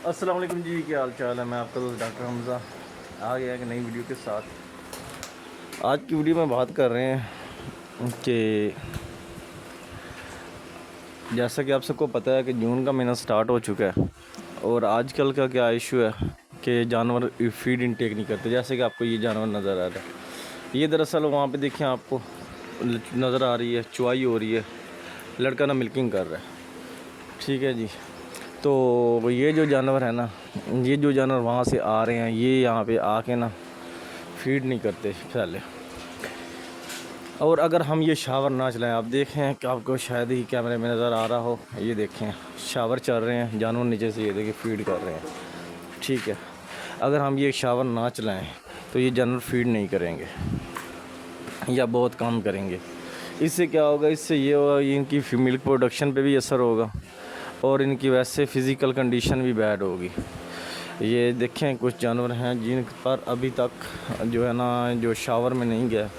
अस्सलाम वालेकुम जी, क्या हाल चाल है। मैं आपका दोस्त डॉक्टर हमज़ा आ गया एक नई वीडियो के साथ। आज की वीडियो में बात कर रहे हैं कि जैसा कि आप सबको पता है कि जून का महीना स्टार्ट हो चुका है और आजकल का क्या इशू है कि जानवर फीड इनटेक नहीं करते। जैसे कि आपको ये जानवर नज़र आ रहा है, ये दरअसल वहाँ पे देखें आपको नज़र आ रही है, चुवाई हो रही है, लड़का ना मिल्किंग कर रहा है। ठीक है जी। तो ये जो जानवर है ना, ये जो जानवर वहाँ से आ रहे हैं, ये यहाँ पे आके ना फीड नहीं करते पहले। और अगर हम ये शावर ना चलाएं, आप देखें कि आपको शायद ही कैमरे में नज़र आ रहा हो, ये देखें शावर चल रहे हैं, जानवर नीचे से ये देखिए फीड कर रहे हैं। ठीक है, अगर हम ये शावर ना चलाएं तो ये जानवर फीड नहीं करेंगे या बहुत कम करेंगे। इससे क्या होगा, इससे ये होगा इनकी मिल्क प्रोडक्शन पे भी असर होगा और इनकी वैसे फ़िज़िकल कंडीशन भी बैड होगी। ये देखें कुछ जानवर हैं जिन पर अभी तक जो है ना, जो शावर में नहीं गया,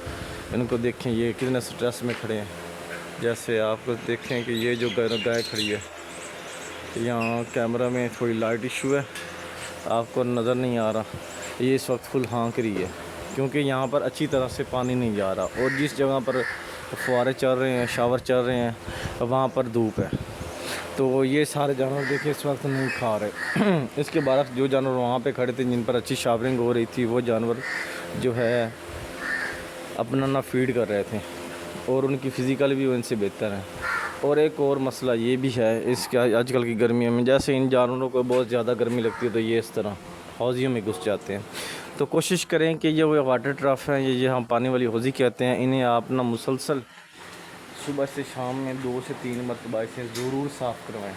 इनको देखें ये कितने स्ट्रेस में खड़े हैं। जैसे आप देखें कि ये जो गाय खड़ी है, यहाँ कैमरा में थोड़ी लाइट इशू है, आपको नज़र नहीं आ रहा, ये इस वक्त फुल हाँक रही है क्योंकि यहाँ पर अच्छी तरह से पानी नहीं जा रहा और जिस जगह पर फुहारे चल रहे हैं, शावर चल रहे हैं, वहाँ पर धूप है। तो ये सारे जानवर देखिए इस वक्त नहीं खा रहे। इसके बाद जो जानवर वहाँ पे खड़े थे जिन पर अच्छी शावरिंग हो रही थी, वो जानवर जो है अपना ना फीड कर रहे थे और उनकी फ़िज़िकल भी उनसे बेहतर है। और एक और मसला ये भी है इसके, आजकल की गर्मियों में जैसे इन जानवरों को बहुत ज़्यादा गर्मी लगती है तो ये इस तरह हौज़ियों में घुस जाते हैं। तो कोशिश करें कि ये वाटर ट्रफ हैं, ये हम पानी वाली हौज़ी कहते हैं, इन्हें आप ना मुसलसल सुबह से शाम में 2 से 3 मरतबा इसे ज़रूर साफ़ करवाएं।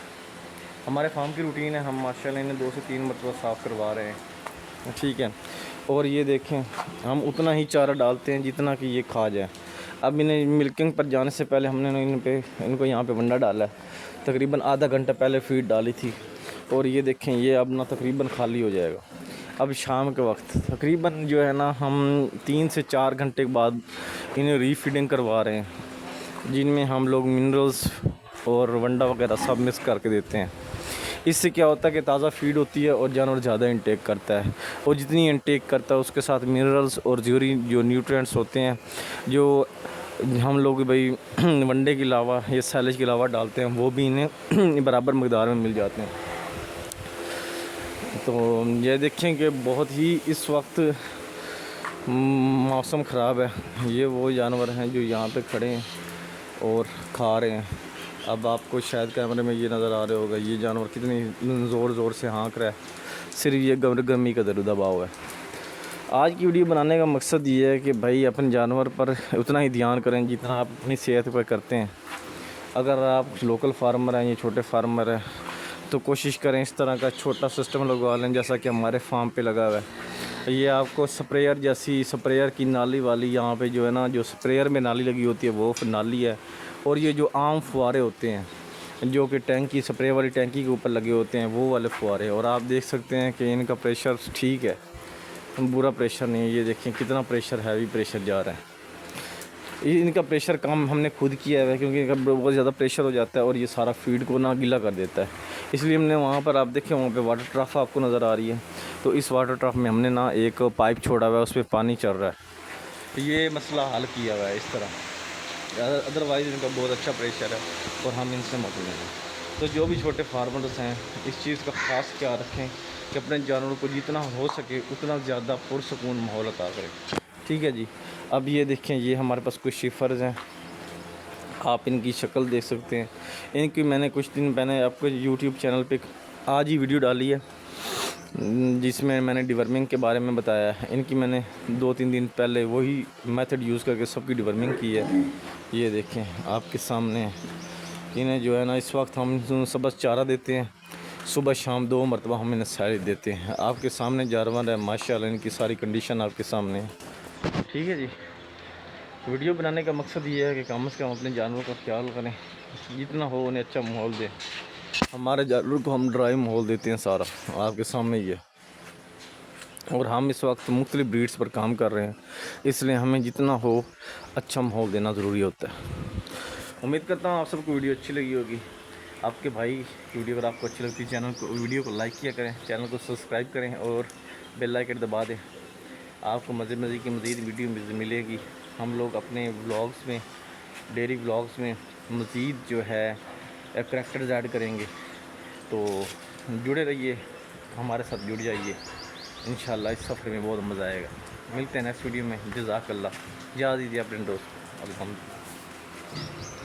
हमारे फार्म की रूटीन है, हम माशाल्लाह इन्हें 2 से 3 मरतबा साफ़ करवा रहे हैं। ठीक है। और ये देखें हम उतना ही चारा डालते हैं जितना कि ये खा जाए। अब इन्हें मिल्किंग पर जाने से पहले हमने इनको यहाँ पे वंडा डाला है, तकरीबन आधा घंटा पहले फ़ीड डाली थी और ये देखें ये अब ना तकरीबन खाली हो जाएगा। अब शाम के वक्त तकरीबन जो है ना, हम 3 से 4 घंटे के बाद इन्हें रीफीडिंग करवा रहे हैं, जिनमें हम लोग मिनरल्स और वंडा वगैरह सब मिक्स करके देते हैं। इससे क्या होता है कि ताज़ा फीड होती है और जानवर ज़्यादा इंटेक करता है और जितनी इंटेक करता है उसके साथ मिनरल्स और ज़रूरी जो न्यूट्रिएंट्स होते हैं, जो हम लोग भाई वनडे के अलावा या सैलेज के अलावा डालते हैं, वो भी इन्हें बराबर मकदार में मिल जाते हैं। तो ये देखें कि बहुत ही इस वक्त मौसम ख़राब है। ये वो जानवर हैं जो यहाँ पे खड़े हैं और खा रहे हैं। अब आपको शायद कैमरे में ये नज़र आ रहा होगा, ये जानवर कितनी ज़ोर से हाँक रहा है, सिर्फ ये गर्मी का दबाव है। आज की वीडियो बनाने का मकसद ये है कि भाई अपने जानवर पर उतना ही ध्यान करें जितना आप अपनी सेहत पर करते हैं। अगर आप लोकल फार्मर हैं या छोटे फार्मर हैं तो कोशिश करें इस तरह का छोटा सिस्टम लगवा लें जैसा कि हमारे फार्म पे लगा हुआ है। ये आपको स्प्रेयर जैसी, स्प्रेयर की नाली वाली, यहाँ पे जो है ना, जो स्प्रेयर में नाली लगी होती है वो नाली है, और ये जो आम फुहारे होते हैं जो कि टैंकी, स्प्रे वाली टैंकी के ऊपर लगे होते हैं, वो वाले फुहारे। और आप देख सकते हैं कि इनका प्रेशर ठीक है, बुरा प्रेशर नहीं है। ये देखें कितना प्रेशर, हैवी प्रेशर जा रहा है। इनका प्रेशर कम हमने खुद किया है क्योंकि इनका बहुत ज़्यादा प्रेशर हो जाता है और ये सारा फीड को ना गीला कर देता है। इसलिए हमने वहाँ पर, आप देखें वहाँ पे वाटर ट्रफ आपको नज़र आ रही है, तो इस वाटर ट्रफ में हमने ना एक पाइप छोड़ा हुआ है, उस पर पानी चल रहा है। ये मसला हल किया हुआ है इस तरह, अदरवाइज़ इनका बहुत अच्छा प्रेशर है और हम इनसे मौजूद हैं। तो जो भी छोटे फार्मर्स हैं इस चीज़ का ख़ास ख्याल रखें कि अपने जानवरों को जितना हो सके उतना ज़्यादा पुरसकून माहौल अता करें। ठीक है जी। अब ये देखें, ये हमारे पास कुछ शिफर्स हैं, आप इनकी शक्ल देख सकते हैं। इनकी मैंने कुछ दिन पहले आपको यूट्यूब चैनल पे आज ही वीडियो डाली है जिसमें मैंने डिवर्मिंग के बारे में बताया है। इनकी मैंने 2-3 दिन पहले वही मेथड यूज़ करके सबकी डिवर्मिंग की है। ये देखें आपके सामने, इन्हें जो है ना इस वक्त हम सुबह चारा देते हैं, सुबह शाम 2 मरतबा हम इन्हें सैर देते हैं। आपके सामने जानवर है, माशाल्लाह इनकी सारी कंडीशन आपके सामने है। ठीक है जी। वीडियो बनाने का मकसद ये है कि कम से कम अपने जानवरों का ख्याल करें, जितना हो उन्हें अच्छा माहौल दें। हमारे जानवरों को हम ड्राई माहौल देते हैं, सारा आपके सामने ही है। और हम इस वक्त मुख्तलिफ ब्रीड्स पर काम कर रहे हैं, इसलिए हमें जितना हो अच्छा माहौल देना ज़रूरी होता है। उम्मीद करता हूँ आप सबको वीडियो अच्छी लगी होगी। आपके भाई की वीडियो अगर आपको अच्छी लगती है वीडियो को लाइक किया करें, चैनल को सब्सक्राइब करें और बेल आइकन दबा दें। आपको मज़े की मज़ीद वीडियो मिलेगी। हम लोग अपने व्लॉग्स में, डेली व्लॉग्स में मज़ीद जो है करैक्टर्स ऐड करेंगे, तो जुड़े रहिए, हमारे साथ जुड़ जाइए। इंशाल्लाह इस सफ़र में बहुत मज़ा आएगा। मिलते हैं नेक्स्ट वीडियो में। जज़ाकल्लाह। इजाज़त दीजिए अपने दोस्त। अब हम